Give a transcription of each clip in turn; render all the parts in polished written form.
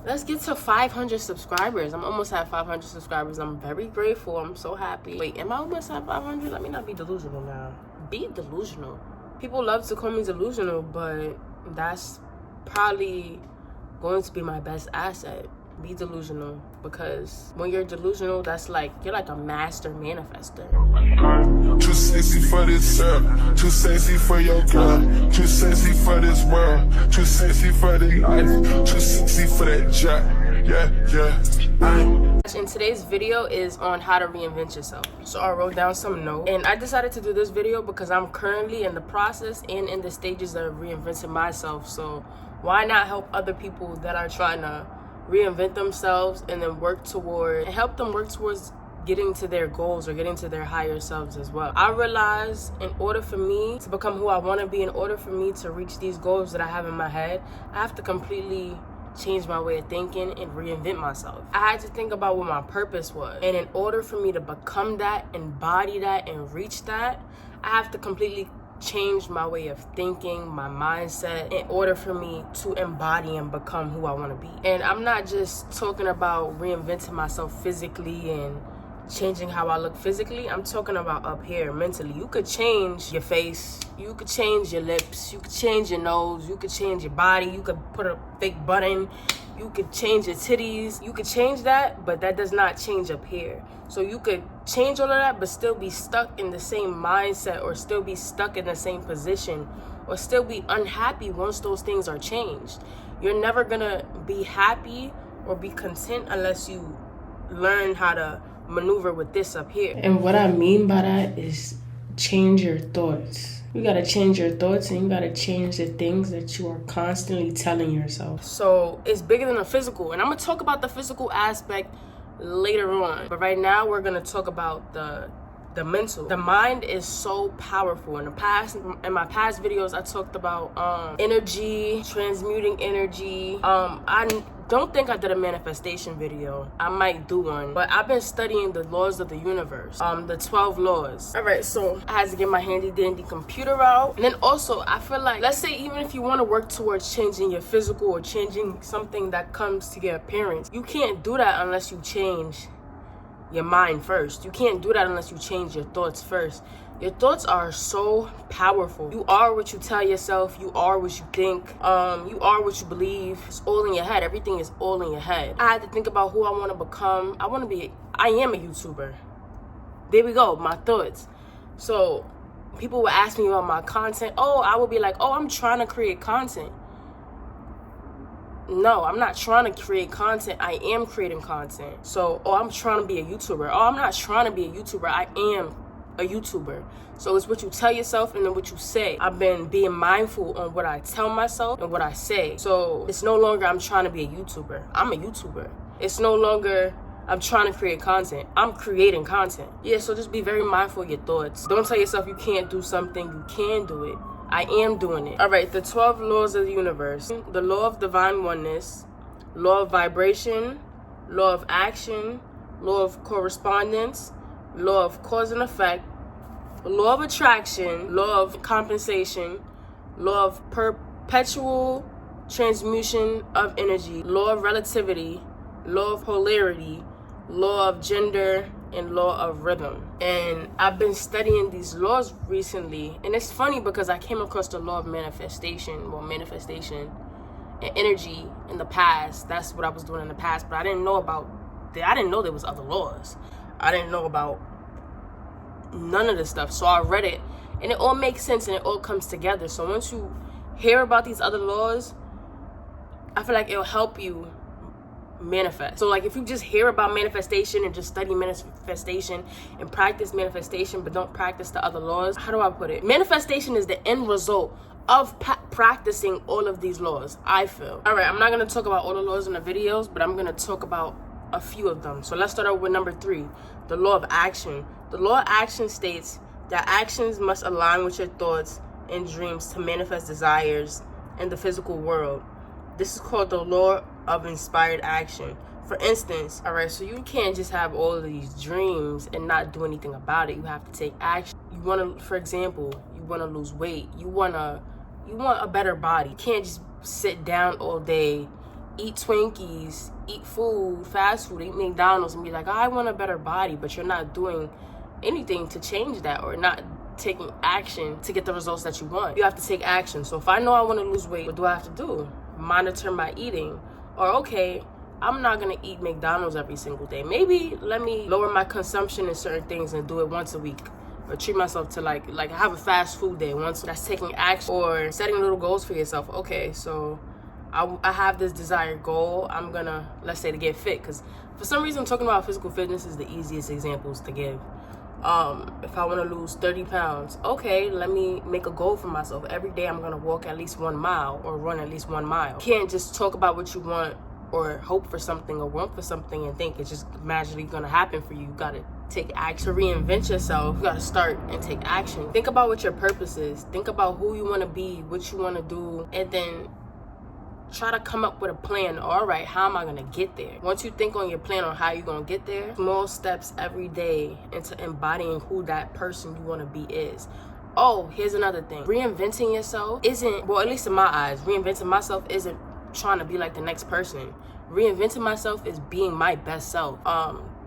let's get to 500 subscribers. I'm almost at 500 subscribers. I'm very grateful. I'm so happy. Wait, am I almost at 500? Let me not be delusional now. Be delusional. People love to call me delusional, but that's probably going to be my best asset. Be delusional, because when you're delusional, that's like, you're like a master manifester. Too sexy for this too sexy for your girl, too sexy for this world, too sexy for the life, too sexy for that jack. Yeah. And today's video is on how to reinvent yourself. So I wrote down some notes, and I decided to do this video because I'm currently in the process and in the stages of reinventing myself. So why not help other people that are trying to reinvent themselves and then help them work towards getting to their goals or getting to their higher selves as well. I realized in order for me to become who I want to be, in order for me to reach these goals that I have in my head, I have to completely change my way of thinking and reinvent myself. I had to think about what my purpose was. And in order for me to become that, embody that, and reach that, I have to completely change my way of thinking, my mindset, in order for me to embody and become who I want to be. And I'm not just talking about reinventing myself physically and changing how I look physically. I'm talking about up here mentally. You could change your face, you could change your lips, you could change your nose, you could change your body, you could put a fake butt in, you could change your titties, you could change that, but that does not change up here. So you could change all of that but still be stuck in the same mindset, or still be stuck in the same position, or still be unhappy once those things are changed. You're never gonna be happy or be content unless you learn how to maneuver with this up here. And what I mean by that is change your thoughts. You gotta change your thoughts, and you gotta change the things that you are constantly telling yourself. So it's bigger than the physical, and I'm gonna talk about the physical aspect later on, but right now we're gonna talk about the mental. The mind is so powerful. In my past videos, I talked about energy, transmuting energy. I don't think I did a manifestation video. I might do one, but I've been studying the laws of the universe, the 12 laws. All right, so I had to get my handy dandy computer out. And then also, I feel like, let's say even if you want to work towards changing your physical or changing something that comes to your appearance, you can't do that unless you change your mind first. You can't do that unless you change your thoughts first. Your thoughts are so powerful. You are what you tell yourself. You are what you think. You are what you believe. It's all in your head. Everything is all in your head. I had to think about who I want to become. I am a YouTuber. There we go, my thoughts. So people would ask me about my content. I would be like, I'm trying to create content. No, I'm not trying to create content. I am creating content. So, I'm trying to be a YouTuber. I'm not trying to be a YouTuber. I am a YouTuber. So it's what you tell yourself and then what you say. I've been being mindful on what I tell myself and what I say. So it's no longer I'm trying to be a YouTuber. I'm a YouTuber. It's no longer I'm trying to create content. I'm creating content. Yeah, so just be very mindful of your thoughts. Don't tell yourself you can't do something. You can do it. I am doing it. All right, the 12 laws of the universe. The law of divine oneness, law of vibration, law of action, law of correspondence, law of cause and effect, law of attraction, law of compensation, law of perpetual transmutation of energy, law of relativity, law of polarity, law of gender, and law of rhythm. And I've been studying these laws recently, and it's funny because I came across the law of manifestation and energy in the past. That's what I was doing in the past, but I didn't know there was other laws. I didn't know about none of this stuff. So I read it, and it all makes sense and it all comes together. So once you hear about these other laws, I feel like it'll help you manifest. So like if you just hear about manifestation and just study manifestation and practice manifestation but don't practice the other laws, how do I put it? Manifestation is the end result of practicing all of these laws, I feel. All right, I'm not going to talk about all the laws in the videos, but I'm going to talk about a few of them. So let's start out with number 3, the law of action. The law of action states that actions must align with your thoughts and dreams to manifest desires in the physical world. This is called the law of inspired action. For instance, all right, so you can't just have all of these dreams and not do anything about it. You have to take action. You want to, for example, you want to lose weight. You want a better body. You can't just sit down all day eat Twinkies, eat food, fast food, eat McDonald's, and be like, oh, I want a better body, but you're not doing anything to change that, or not taking action to get the results that you want. You have to take action. So if I know I want to lose weight, what do I have to do? Monitor my eating. Or okay, I'm not gonna eat McDonald's every single day. Maybe let me lower my consumption in certain things and do it once a week. Or treat myself to like have a fast food day once. That's taking action. Or setting little goals for yourself. Okay, so I have this desired goal. I'm gonna, let's say, to get fit, because for some reason talking about physical fitness is the easiest examples to give. If I want to lose 30 pounds, okay, let me make a goal for myself. Every day I'm going to walk at least 1 mile or run at least 1 mile. You can't just talk about what you want or hope for something or want for something and think it's just magically going to happen for you. You got to take action. To reinvent yourself, you got to start and take action. Think about what your purpose is. Think about who you want to be, what you want to do, and then try to come up with a plan. All right, how am I gonna get there? Once you think on your plan on how you're gonna get there, small steps every day into embodying who that person you want to be is. Oh, here's another thing. Reinventing yourself isn't, well, at least in my eyes, reinventing myself isn't trying to be like the next person. Reinventing myself is being my best self.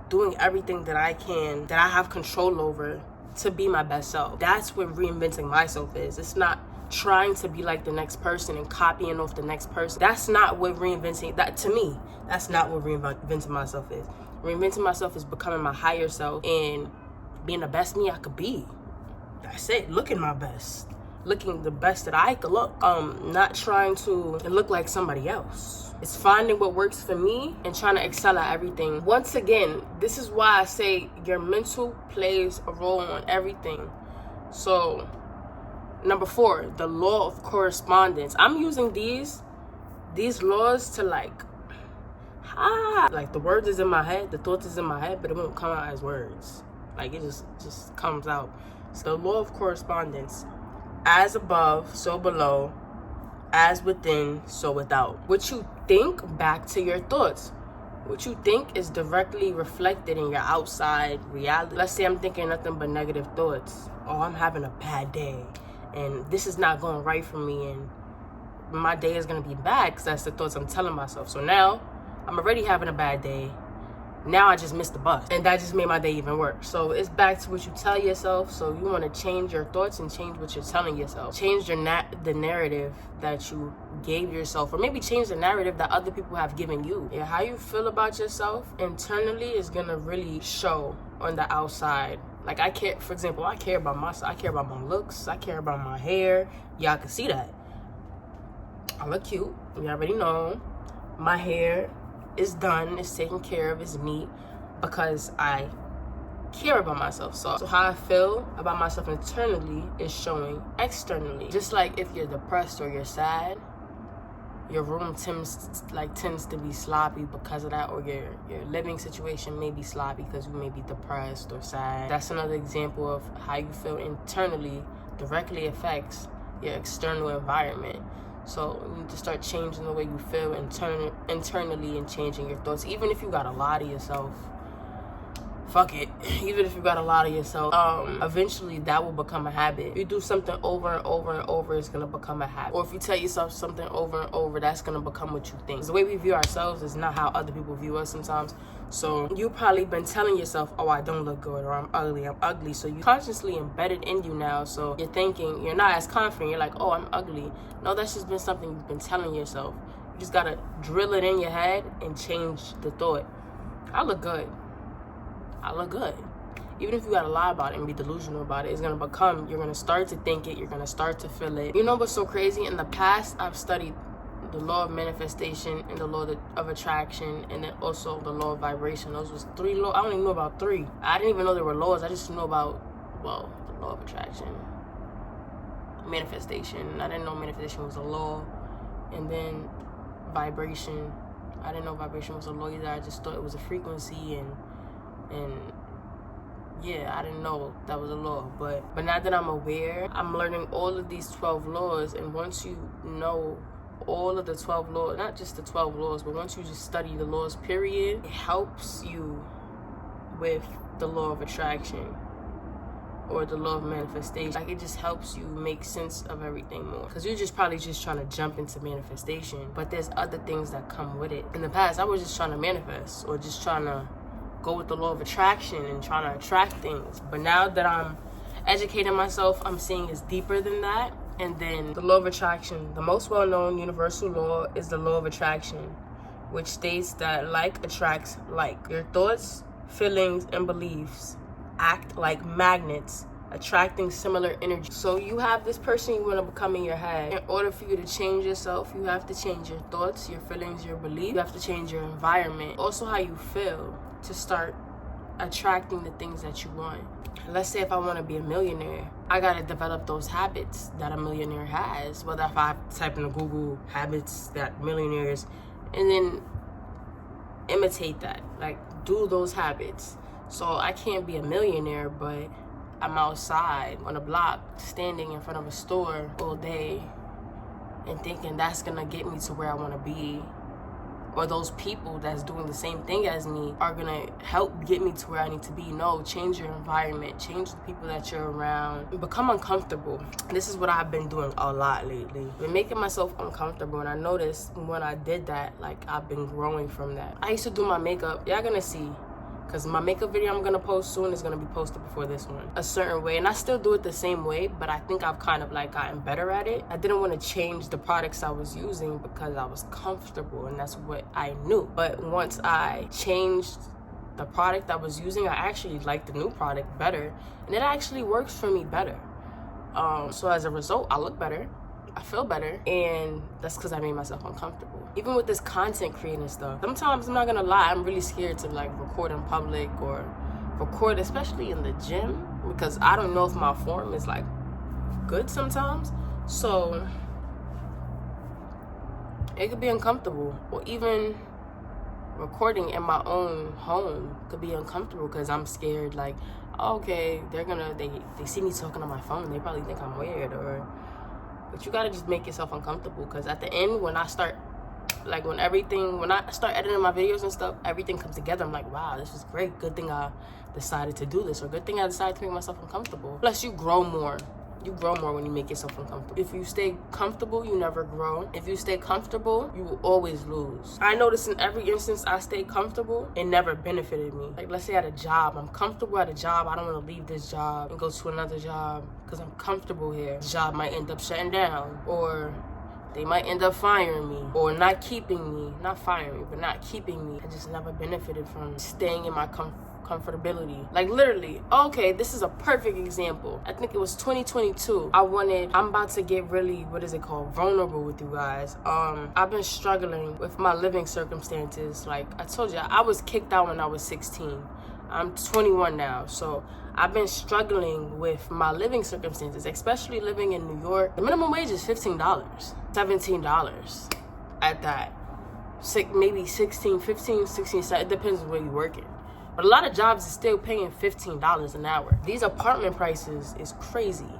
Doing everything that I can, that I have control over, to be my best self. That's what reinventing myself is. It's not trying to be like the next person and copying off the next person. That's not what reinventing, that to me, that's not what reinventing myself is. Reinventing myself is becoming my higher self and being the best me I could be. That's it. Looking my best. Looking the best that I could look. Not trying to look like somebody else. It's finding what works for me and trying to excel at everything. Once again, this is why I say your mental plays a role on everything. So number 4, the law of correspondence. I'm using these laws to like the words is in my head, the thoughts is in my head, but it won't come out as words. Like it just comes out. So the law of correspondence. As above, so below. As within, so without. What you think, back to your thoughts. What you think is directly reflected in your outside reality. Let's say I'm thinking nothing but negative thoughts. Oh, I'm having a bad day, and this is not going right for me, and my day is going to be bad, because that's the thoughts I'm telling myself. So now I'm already having a bad day. Now I just missed the bus, and that just made my day even worse. So it's back to what you tell yourself. So you want to change your thoughts and change what you're telling yourself. Change the narrative that you gave yourself, or maybe change the narrative that other people have given you. Yeah, how you feel about yourself internally is going to really show on the outside. Like I care, for example, I care about myself. I care about my looks. I care about my hair. Y'all can see that. I look cute. You already know. My hair is done. It's taken care of. It's neat because I care about myself. So how I feel about myself internally is showing externally. Just like if you're depressed or you're sad, your room tends to be sloppy because of that, or your living situation may be sloppy because you may be depressed or sad. That's another example of how you feel internally directly affects your external environment. So you need to start changing the way you feel internally and changing your thoughts. Even if you got a lot of yourself, fuck it. Even if you got a lot of yourself, eventually that will become a habit. If you do something over and over and over, it's going to become a habit. Or if you tell yourself something over and over, that's going to become what you think. The way we view ourselves is not how other people view us sometimes. So you've probably been telling yourself, oh, I don't look good, or I'm ugly. So you consciously embedded in you now. So you're thinking, you're not as confident. You're like, oh, I'm ugly. No, that's just been something you've been telling yourself. You just got to drill it in your head and change the thought. I look good. I look good. Even if you gotta lie about it and be delusional about it, it's gonna become, you're gonna start to think it, you're gonna start to feel it. You know what's so crazy? In the past, I've studied the law of manifestation and the law of attraction, and then also the law of vibration. Those was 3 laws. I only knew about 3. I didn't even know there were laws. I just knew about, well, the law of attraction, manifestation. I didn't know manifestation was a law. And then vibration. I didn't know vibration was a law either. I just thought it was a frequency, and yeah, I didn't know that was a law. But now that I'm aware, I'm learning all of these 12 laws. And once you know all of the 12 laws, not just the 12 laws, but once you just study the laws, period, it helps you with the law of attraction. or the law of manifestation. Like, it just helps you make sense of everything more, because you're just probably just trying to jump into manifestation, but there's other things that come with it. In the past, I was just trying to manifest, or just trying to go with the law of attraction and trying to attract things. But now that I'm educating myself, I'm seeing it's deeper than that. And then the law of attraction, the most well-known universal law is the law of attraction, which states that like attracts like. Your thoughts, feelings, and beliefs act like magnets, attracting similar energy. So you have this person you want to become in your head. In order for you to change yourself, you have to change your thoughts, your feelings, your beliefs. You have to change your environment, also how you feel, to start attracting the things that you want. Let's say if I want to be a millionaire, I got to develop those habits that a millionaire has. Whether if I type in Google habits that millionaires, and then imitate that, like do those habits. So I can't be a millionaire, but I'm outside on a block standing in front of a store all day and thinking that's gonna get me to where I want to be, or those people that's doing the same thing as me are gonna help get me to where I need to be. No, change your environment, change the people that you're around, become uncomfortable. This is what I've been doing a lot lately. I've been making myself uncomfortable, and I noticed when I did that, like, I've been growing from that. I used to do my makeup, y'all gonna see, because my makeup video I'm gonna post soon is gonna be posted before this one, a certain way, and I still do it the same way, but I think I've kind of like gotten better at it. I didn't want to change the products I was using because I was comfortable, and that's what I knew. But once I changed the product I was using, I actually liked the new product better, and it actually works for me better. So as a result, I look better, I feel better, and that's because I made myself uncomfortable. Even with this content creating stuff, sometimes, I'm not gonna lie, I'm really scared to like record in public or record, especially in the gym, because I don't know if my form is like good sometimes. So it could be uncomfortable, or even recording in my own home could be uncomfortable because I'm scared, like, okay, they see me talking on my phone, they probably think I'm weird, but you gotta just make yourself uncomfortable, because at the end, when I start editing my videos and stuff, everything comes together. I'm like, wow, this is great. Good thing I decided to do this, or good thing I decided to make myself uncomfortable. Plus, you grow more. You grow more when you make yourself uncomfortable. If you stay comfortable, you never grow. If you stay comfortable, you will always lose. I noticed in every instance I stayed comfortable, it never benefited me. Like, let's say at a job, I'm comfortable at a job. I don't want to leave this job and go to another job because I'm comfortable here. This job might end up shutting down, or they might end up firing me, or not keeping me. Not firing me, but not keeping me. I just never benefited from staying in my comfortability. Like, literally, okay, this is a perfect example. I think it was 2022. I'm about to get really, vulnerable with you guys. I've been struggling with my living circumstances. Like I told you, I was kicked out when I was 16. I'm 21 now, so I've been struggling with my living circumstances, especially living in New York. The minimum wage is $15, $17 at that. Maybe 16, 15, 16, it depends on where you're working. But a lot of jobs are still paying $15 an hour. These apartment prices is crazy.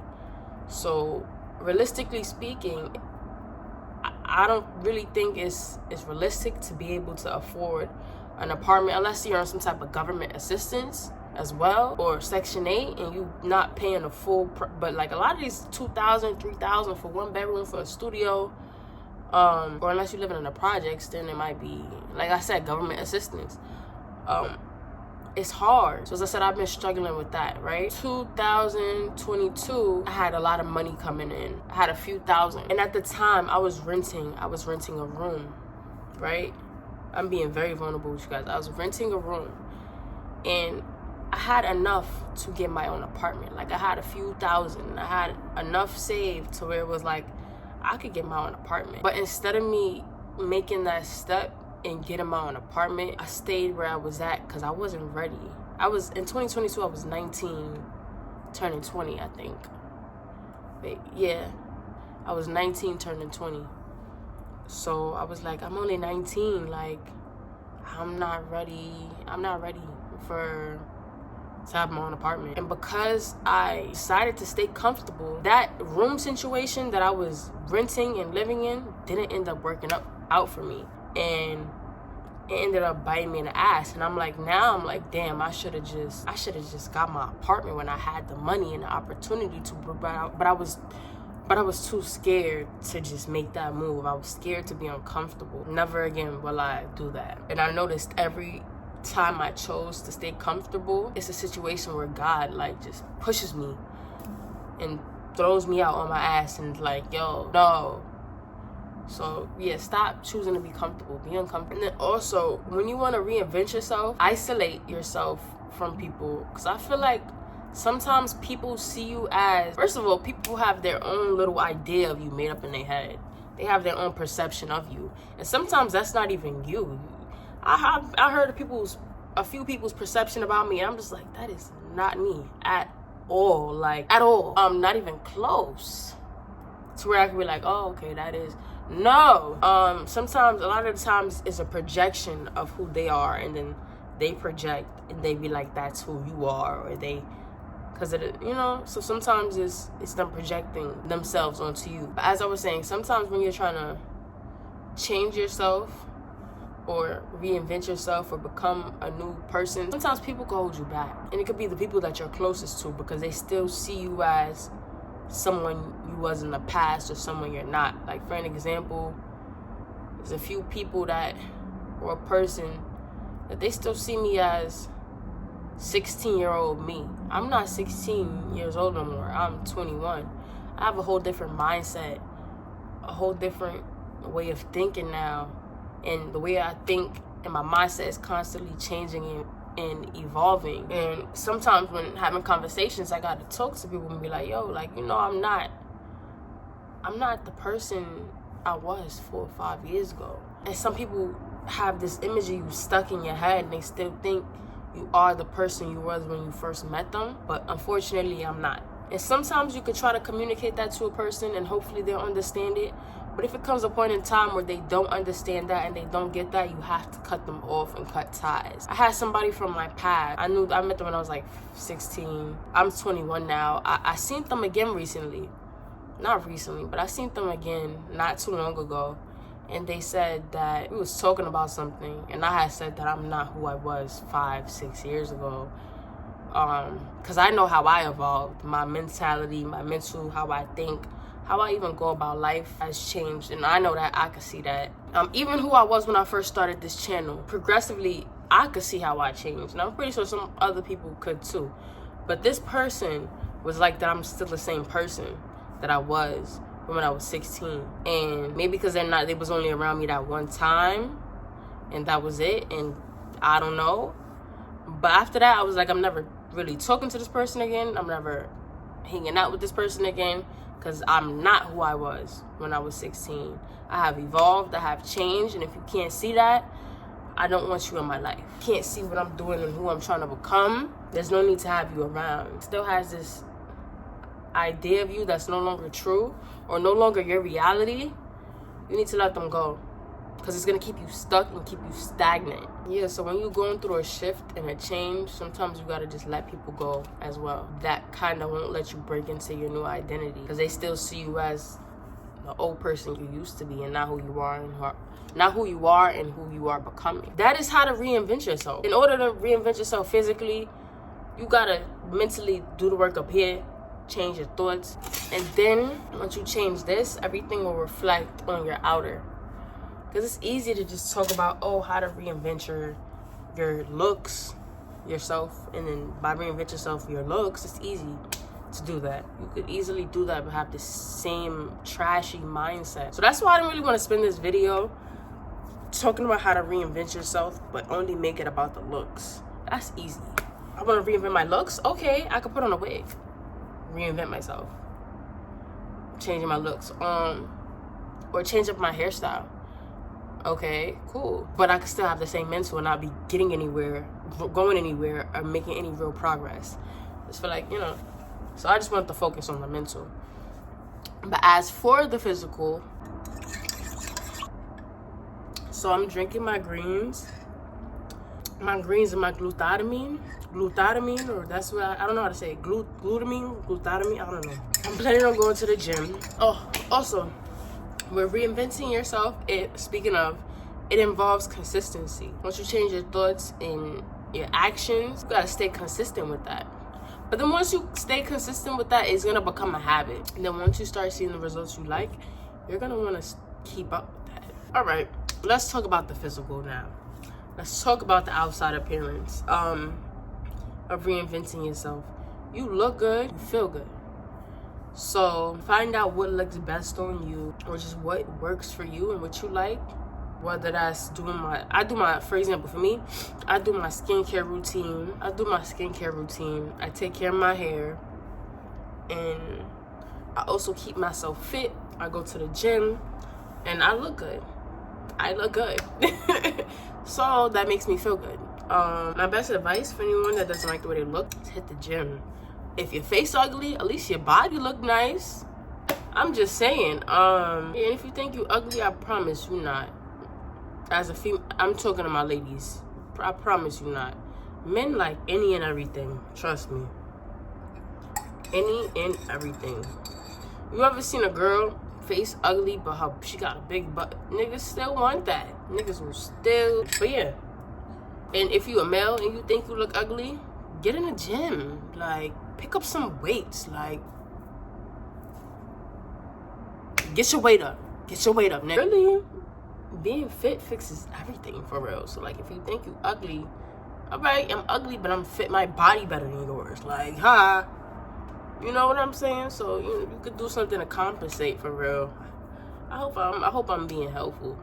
So realistically speaking, I don't really think it's realistic to be able to afford an apartment unless you're on some type of government assistance as well, or Section 8, and you not paying a full but like a lot of these $2,000, $3,000 for one bedroom for a studio, or unless you're living in the projects, then it might be, like I said, government assistance. It's hard. So as I said, I've been struggling with that, right? 2022, I had a lot of money coming in. I had a few thousand. And at the time, I was renting a room, right? I'm being very vulnerable with you guys. I was renting a room, and I had enough to get my own apartment. Like, I had a few thousand. I had enough saved to where it was like, I could get my own apartment. But instead of me making that step and getting my own apartment, I stayed where I was at because I wasn't ready. In 2022, I was 19, turning 20, I think. But yeah, I was 19, turning 20. So I was like, I'm only 19, like, I'm not ready to have my own apartment. And because I decided to stay comfortable, that room situation that I was renting and living in didn't end up working out for me. And it ended up biting me in the ass. And I'm like, now I'm like, damn, I should have just got my apartment when I had the money and the opportunity to, but I was too scared to just make that move. I was scared to be uncomfortable. Never again will I do that. And I noticed every time I chose to stay comfortable, it's a situation where God like just pushes me and throws me out on my ass and like, yo, no. So yeah, stop choosing to be comfortable, be uncomfortable. And then also, when you want to reinvent yourself, isolate yourself from people. Because I feel like sometimes people see you as, first of all, people have their own little idea of you made up in their head. They have their own perception of you. And sometimes that's not even you. I heard a few people's perception about me, and I'm just like, that is not me at all. Like, at all. Not even close to where I can be like, oh, okay, that is. No. Sometimes, a lot of the times, it's a projection of who they are, and then they project, and they be like, that's who you are, or they, because it, you know. So sometimes it's them projecting themselves onto you. But as I was saying, sometimes when you're trying to change yourself, or reinvent yourself, or become a new person, sometimes people can hold you back. And it could be the people that you're closest to, because they still see you as someone you was in the past or someone you're not. Like, for an example, there's a few people that, or a person, that they still see me as 16-year-old me. I'm not 16 years old no more. I'm 21. I have a whole different mindset, a whole different way of thinking now. And the way I think and my mindset is constantly changing and evolving. And sometimes when having conversations, I gotta talk to people and be like, yo, like, you know, I'm not the person I was 4 or 5 years ago. And some people have this image of you stuck in your head, and they still think you are the person you was when you first met them. But unfortunately, I'm not. And sometimes you could try to communicate that to a person and hopefully they'll understand it. But if it comes a point in time where they don't understand that and they don't get that, you have to cut them off and cut ties. I had somebody from my past. I met them when I was like 16. I'm 21 now. I seen them again recently. Not recently, but I seen them again not too long ago. And they said that we was talking about something. And I had said that I'm not who I was 5-6 years ago. Because I know how I evolved. My mentality, my mental, how I think, how I even go about life has changed, and I know that I could see that. Even who I was when I first started this channel, progressively, I could see how I changed, and I'm pretty sure some other people could too. But this person was like that I'm still the same person that I was when I was 16. And maybe because they was only around me that one time, and that was it, and I don't know. But after that, I was like, I'm never really talking to this person again. I'm never hanging out with this person again. Because I'm not who I was when I was 16. I have evolved, I have changed, and if you can't see that, I don't want you in my life. Can't see what I'm doing and who I'm trying to become, there's no need to have you around. Still has this idea of you that's no longer true or no longer your reality. You need to let them go, because it's going to keep you stuck and keep you stagnant. Yeah, so when you're going through a shift and a change, sometimes you got to just let people go as well. That kind of won't let you break into your new identity, because they still see you as the old person you used to be and not who you are and who you are becoming. That is how to reinvent yourself. In order to reinvent yourself physically, you got to mentally do the work up here, change your thoughts. And then once you change this, everything will reflect on your outer. Because it's easy to just talk about, how to reinvent your looks, yourself. And then by reinvent yourself, your looks, it's easy to do that. You could easily do that but have the same trashy mindset. So that's why I didn't really want to spend this video talking about how to reinvent yourself, but only make it about the looks. That's easy. I want to reinvent my looks? Okay, I could put on a wig. Reinvent myself. Changing my looks. Or change up my hairstyle. Okay, cool. But I could still have the same mental and not be getting anywhere, going anywhere, or making any real progress. Just feel like, so I just wanted to focus on the mental. But as for the physical, so I'm drinking my greens. My greens and my glutamine, or that's what I don't know how to say it. Glutamine, I don't know. I'm planning on going to the gym. Oh, also, we're reinventing yourself. Speaking of, it involves consistency. Once you change your thoughts and your actions, you gotta stay consistent with that. But then once you stay consistent with that, it's gonna become a habit. And then once you start seeing the results you like, you're gonna wanna keep up with that. All right, let's talk about the physical now. Let's talk about the outside appearance of reinventing yourself. You look good, you feel good. So find out what looks best on you, or just what works for you and what you like. Whether that's for example, for me, I do my skincare routine. I take care of my hair, and I also keep myself fit. I go to the gym, and I look good. So that makes me feel good. My best advice for anyone that doesn't like the way they look is hit the gym. If your face ugly, at least your body look nice. I'm just saying. And if you think you ugly, I promise you not. As a female, I'm talking to my ladies. I promise you not. Men like any and everything. Trust me. Any and everything. You ever seen a girl face ugly, but she got a big butt? Niggas still want that. Niggas will still. But yeah. And if you a male and you think you look ugly, get in the gym. Like, pick up some weights. Like, get your weight up. Nigga. Really? Being fit fixes everything for real. So like, if you think you ugly, all right, I'm ugly, but I'm fit my body better than yours. Like, you know what I'm saying? So you could do something to compensate for real. I hope I'm being helpful.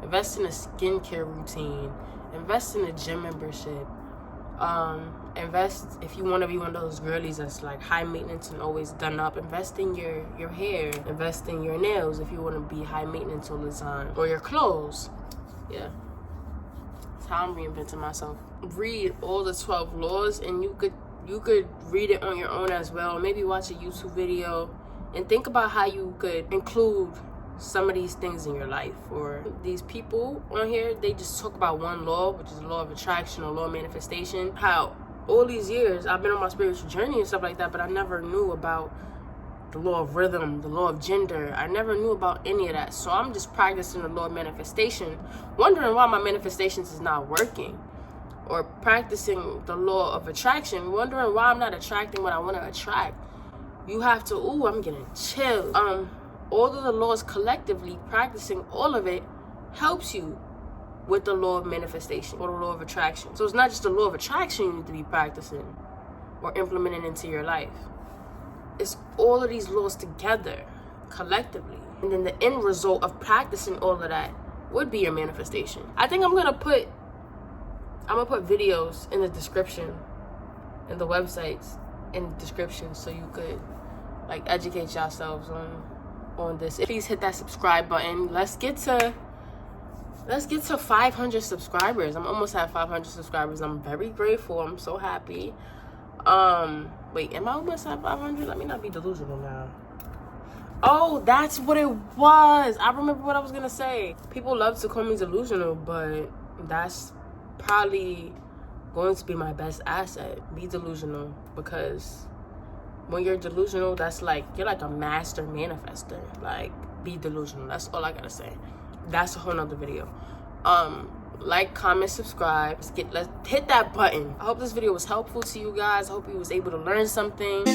Invest in a skincare routine. Invest in a gym membership. Invest if you want to be one of those girlies that's like high maintenance and always done up. Invest in your hair. Invest in your nails if you want to be high maintenance all the time, or your clothes. Yeah, that's how I'm reinventing myself. Read all the 12 laws, and you could read it on your own as well. Maybe watch a YouTube video and think about how you could include some of these things in your life. Or these people on here, they just talk about one law, which is the law of attraction or law of manifestation. How all these years I've been on my spiritual journey and stuff like that, but I never knew about the law of rhythm, the law of gender. I never knew about any of that. So I'm just practicing the law of manifestation, wondering why my manifestations is not working. Or practicing the law of attraction, wondering why I'm not attracting what I want to attract. You have to, I'm getting chills. All of the laws collectively, practicing all of it helps you with the law of manifestation or the law of attraction. So it's not just the law of attraction you need to be practicing or implementing into your life. It's all of these laws together, collectively. And then the end result of practicing all of that would be your manifestation. I think I'm gonna put videos in the description, and the websites in the description, so you could like educate yourselves on this. Please hit that subscribe button. Let's get to 500 subscribers. I'm almost at 500 subscribers. I'm very grateful. I'm so happy. Wait, am I almost at 500? Let me not be delusional now. Oh, that's what it was. I remember what I was gonna say. People love to call me delusional, but that's probably going to be my best asset. Be delusional, because when you're delusional, that's like, you're like a master manifester. Like, be delusional. That's all I gotta say. That's a whole nother video. Like, comment, subscribe. Let's hit that button. I hope this video was helpful to you guys. I hope you was able to learn something.